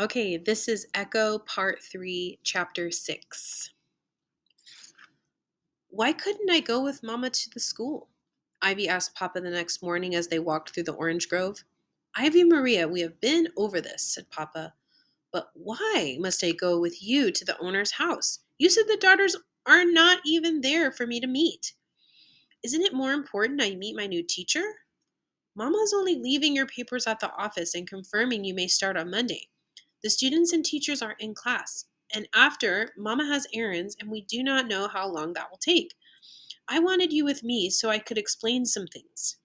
Okay, this is Echo Part 3, Chapter 6. Why couldn't I go with Mama to the school? Ivy asked Papa the next morning as they walked through the orange grove. Ivy Maria, we have been over this, said Papa. But why must I go with you to the owner's house? You said the daughters are not even there for me to meet. Isn't it more important I meet my new teacher? Mama's only leaving your papers at the office and confirming you may start on Monday. The students and teachers are in class, and after, Mama has errands, and we do not know how long that will take. I wanted you with me so I could explain some things.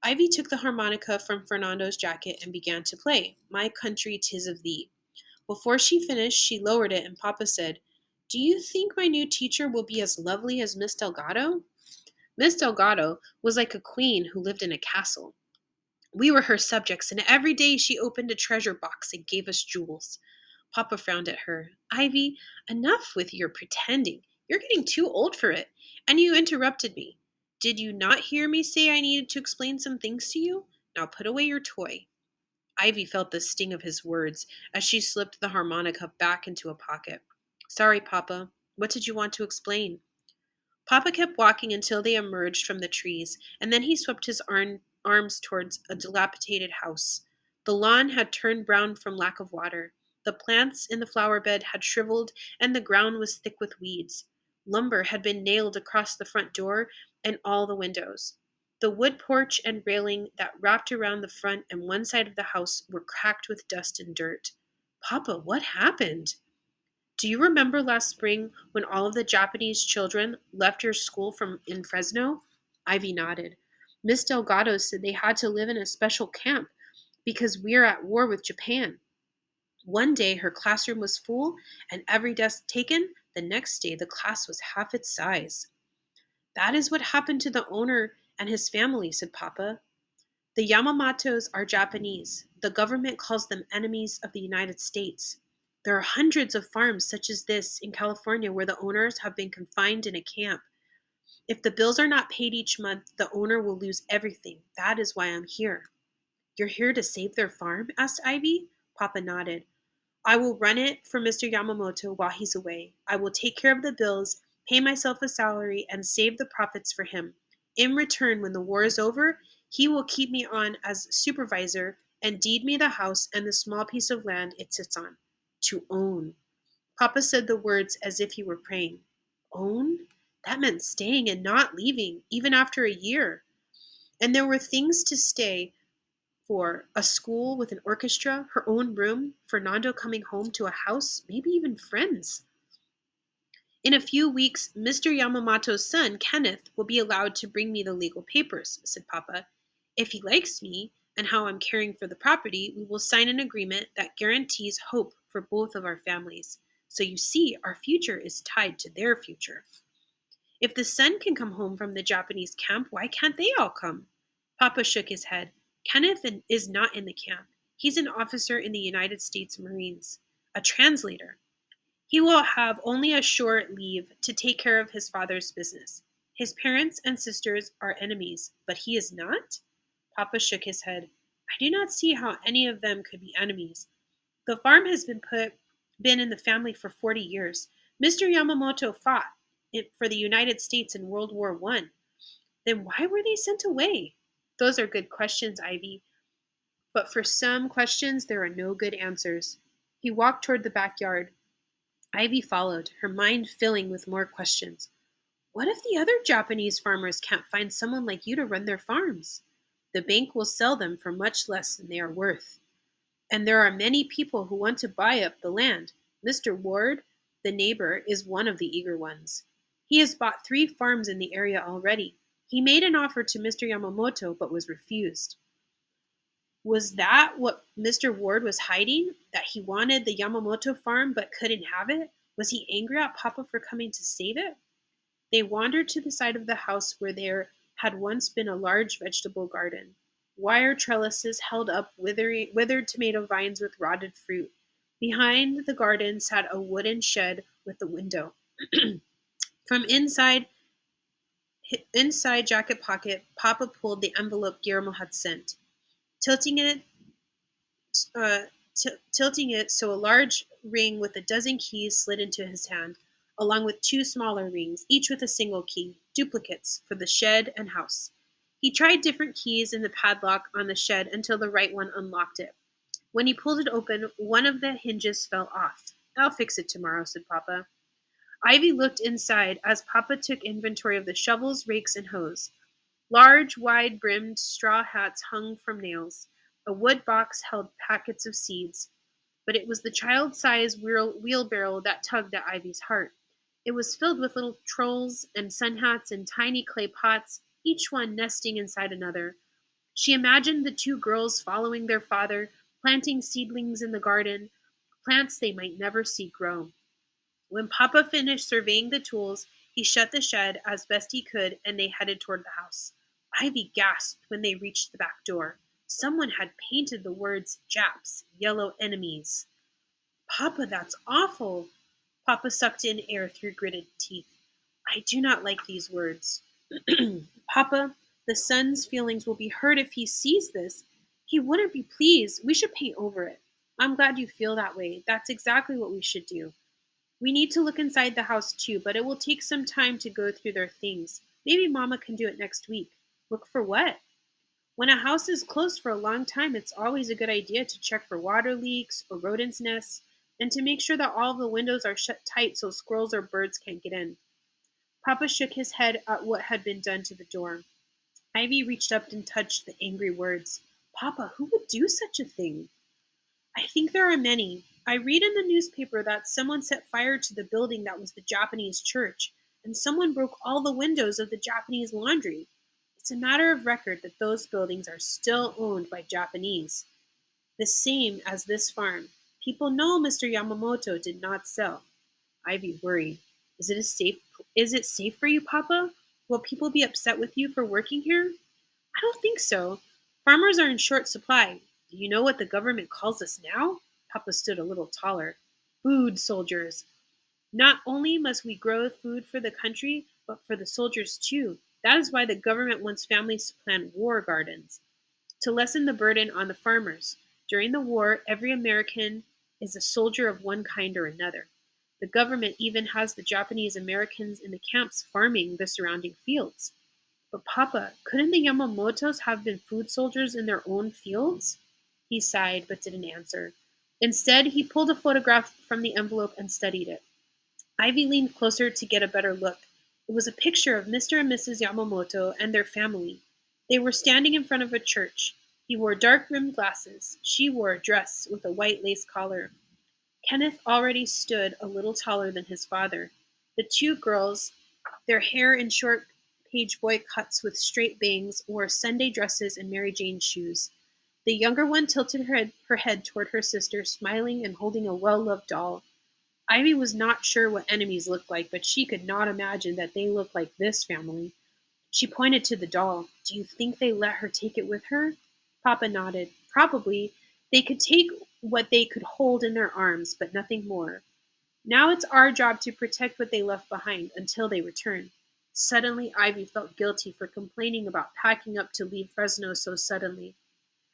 Ivy took the harmonica from Fernando's jacket and began to play, My Country 'Tis of Thee. Before she finished, she lowered it, and Papa said, Do you think my new teacher will be as lovely as Miss Delgado? Miss Delgado was like a queen who lived in a castle. We were her subjects, and every day she opened a treasure box and gave us jewels. Papa frowned at her. Ivy, enough with your pretending. You're getting too old for it. And you interrupted me. Did you not hear me say I needed to explain some things to you? Now put away your toy. Ivy felt the sting of his words as she slipped the harmonica back into a pocket. Sorry, Papa. What did you want to explain? Papa kept walking until they emerged from the trees, and then he swept his arms towards a dilapidated house. The lawn had turned brown from lack of water. The plants in the flower bed had shriveled, and the ground was thick with weeds. Lumber had been nailed across the front door and all the windows. The wood porch and railing that wrapped around the front and one side of the house were cracked with dust and dirt. Papa, what happened? Do you remember last spring when all of the Japanese children left your school from in Fresno? Ivy nodded. Miss Delgado said they had to live in a special camp because we're at war with Japan. One day her classroom was full and every desk taken. The next day the class was half its size. That is what happened to the owner and his family, said Papa. The Yamamotos are Japanese. The government calls them enemies of the United States. There are hundreds of farms such as this in California where the owners have been confined in a camp. If the bills are not paid each month, the owner will lose everything. That is why I'm here. You're here to save their farm? Asked Ivy. Papa nodded. I will run it for Mr. Yamamoto while he's away. I will take care of the bills, pay myself a salary, and save the profits for him. In return, when the war is over, he will keep me on as supervisor and deed me the house and the small piece of land it sits on. To own. Papa said the words as if he were praying. Own? That meant staying and not leaving, even after a year. And there were things to stay for a school with an orchestra, her own room, Fernando coming home to a house, maybe even friends. In a few weeks, Mr. Yamamoto's son, Kenneth, will be allowed to bring me the legal papers, said Papa. If he likes me and how I'm caring for the property, we will sign an agreement that guarantees hope for both of our families. So you see, our future is tied to their future. If the son can come home from the Japanese camp, why can't they all come? Papa shook his head. Kenneth is not in the camp. He's an officer in the United States Marines, a translator. He will have only a short leave to take care of his father's business. His parents and sisters are enemies, but he is not? Papa shook his head. I do not see how any of them could be enemies. The farm has been in the family for 40 years. Mr. Yamamoto fought for the United States in World War I. Then why were they sent away? Those are good questions, Ivy. But for some questions, there are no good answers. He walked toward the backyard. Ivy followed, her mind filling with more questions. What if the other Japanese farmers can't find someone like you to run their farms? The bank will sell them for much less than they are worth. And there are many people who want to buy up the land. Mr. Ward, the neighbor, is one of the eager ones. He has bought 3 farms in the area already. He made an offer to Mr. Yamamoto but was refused. Was that what Mr. Ward was hiding? That he wanted the Yamamoto farm but couldn't have it? Was he angry at Papa for coming to save it? They wandered to the side of the house where there had once been a large vegetable garden. Wire trellises held up withered tomato vines with rotted fruit. Behind the garden sat a wooden shed with a window. From inside jacket pocket, Papa pulled the envelope Guillermo had sent. Tilting it tilting it so a large ring with a dozen keys slid into his hand, along with two smaller rings, each with a single key, duplicates for the shed and house. He tried different keys in the padlock on the shed until the right one unlocked it. When he pulled it open, one of the hinges fell off. I'll fix it tomorrow, said Papa. Ivy looked inside as Papa took inventory of the shovels, rakes, and hoes. Large, wide brimmed straw hats hung from nails. A wood box held packets of seeds. But it was the child sized wheelbarrow that tugged at Ivy's heart. It was filled with little trolls and sun hats and tiny clay pots, each one nesting inside another. She imagined the two girls following their father, planting seedlings in the garden, plants they might never see grow. When Papa finished surveying the tools, he shut the shed as best he could and they headed toward the house. Ivy gasped when they reached the back door. Someone had painted the words Japs, yellow enemies. Papa, that's awful. Papa sucked in air through gritted teeth. I do not like these words. Papa, the son's feelings will be hurt if he sees this. He wouldn't be pleased. We should paint over it. I'm glad you feel that way. That's exactly what we should do. We need to look inside the house too, but it will take some time to go through their things. Maybe Mama can do it next week. Look for what? When a house is closed for a long time, it's always a good idea to check for water leaks or rodents' nests and to make sure that all of the windows are shut tight so squirrels or birds can't get in. Papa shook his head at what had been done to the door. Ivy reached up and touched the angry words. Papa, who would do such a thing? I think there are many. I read in the newspaper that someone set fire to the building that was the Japanese church, and someone broke all the windows of the Japanese laundry. It's a matter of record that those buildings are still owned by Japanese, the same as this farm. People know Mr. Yamamoto did not sell. Ivy worried. Is it safe for you, Papa? Will people be upset with you for working here? I don't think so. Farmers are in short supply. Do you know what the government calls us now? Papa stood a little taller. Food soldiers. Not only must we grow food for the country, but for the soldiers too. That is why the government wants families to plant war gardens, to lessen the burden on the farmers. During the war, every American is a soldier of one kind or another. The government even has the Japanese Americans in the camps farming the surrounding fields. But Papa, couldn't the Yamamotos have been food soldiers in their own fields? He sighed but didn't answer. Instead, he pulled a photograph from the envelope and studied it. Ivy leaned closer to get a better look. It was a picture of Mr. and Mrs. Yamamoto and their family. They were standing in front of a church. He wore dark rimmed glasses. She wore a dress with a white lace collar. Kenneth already stood a little taller than his father. The two girls, their hair in short page boy cuts with straight bangs, wore Sunday dresses and Mary Jane shoes. The younger one tilted her head toward her sister, smiling and holding a well loved doll. Ivy was not sure what enemies looked like, but she could not imagine that they looked like this family. She pointed to the doll. Do you think they let her take it with her? Papa nodded. Probably. They could take what they could hold in their arms, but nothing more. Now it's our job to protect what they left behind until they return. Suddenly, Ivy felt guilty for complaining about packing up to leave Fresno so suddenly.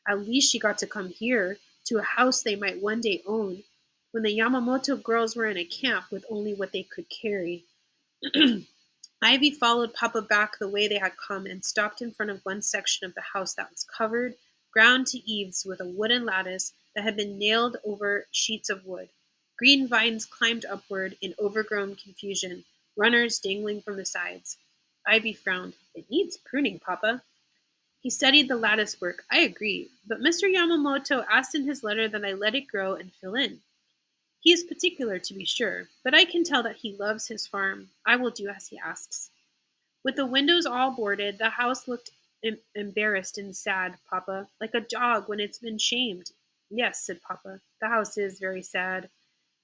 At least she got to come here, to a house they might one day own, when the Yamamoto girls were in a camp with only what they could carry. Ivy followed Papa back the way they had come and stopped in front of one section of the house that was covered, ground to eaves, with a wooden lattice that had been nailed over sheets of wood. Green vines climbed upward in overgrown confusion, runners dangling from the sides. Ivy frowned. It needs pruning, Papa. He studied the lattice work. I agree, but Mr. Yamamoto asked in his letter that I let it grow and fill in. He is particular, to be sure, but I can tell that he loves his farm. I will do as he asks. With the windows all boarded, the house looked embarrassed and sad, Papa, like a dog when it's been shamed. Yes, said Papa, the house is very sad.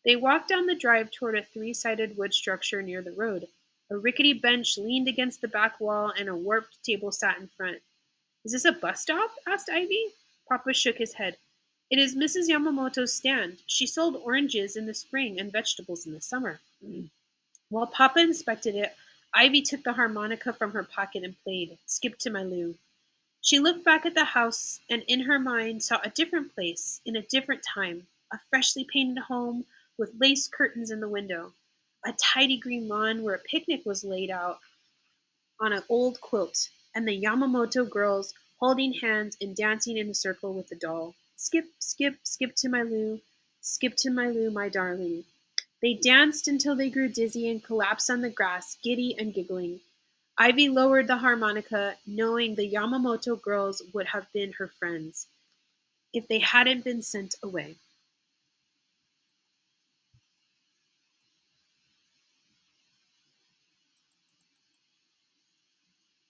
They walked down the drive toward a three-sided wood structure near the road. A rickety bench leaned against the back wall and a warped table sat in front. Is this a bus stop? Asked Ivy. Papa shook his head. It is Mrs. Yamamoto's stand. She sold oranges in the spring and vegetables in the summer. While Papa inspected it, Ivy took the harmonica from her pocket and played Skip to My Lou. She looked back at the house and in her mind saw a different place in a different time, a freshly painted home with lace curtains in the window, a tidy green lawn where a picnic was laid out on an old quilt, and the Yamamoto girls holding hands and dancing in a circle with the doll. Skip, skip, skip to my Lou, my darling. They danced until they grew dizzy and collapsed on the grass, giddy and giggling. Ivy lowered the harmonica, knowing the Yamamoto girls would have been her friends if they hadn't been sent away.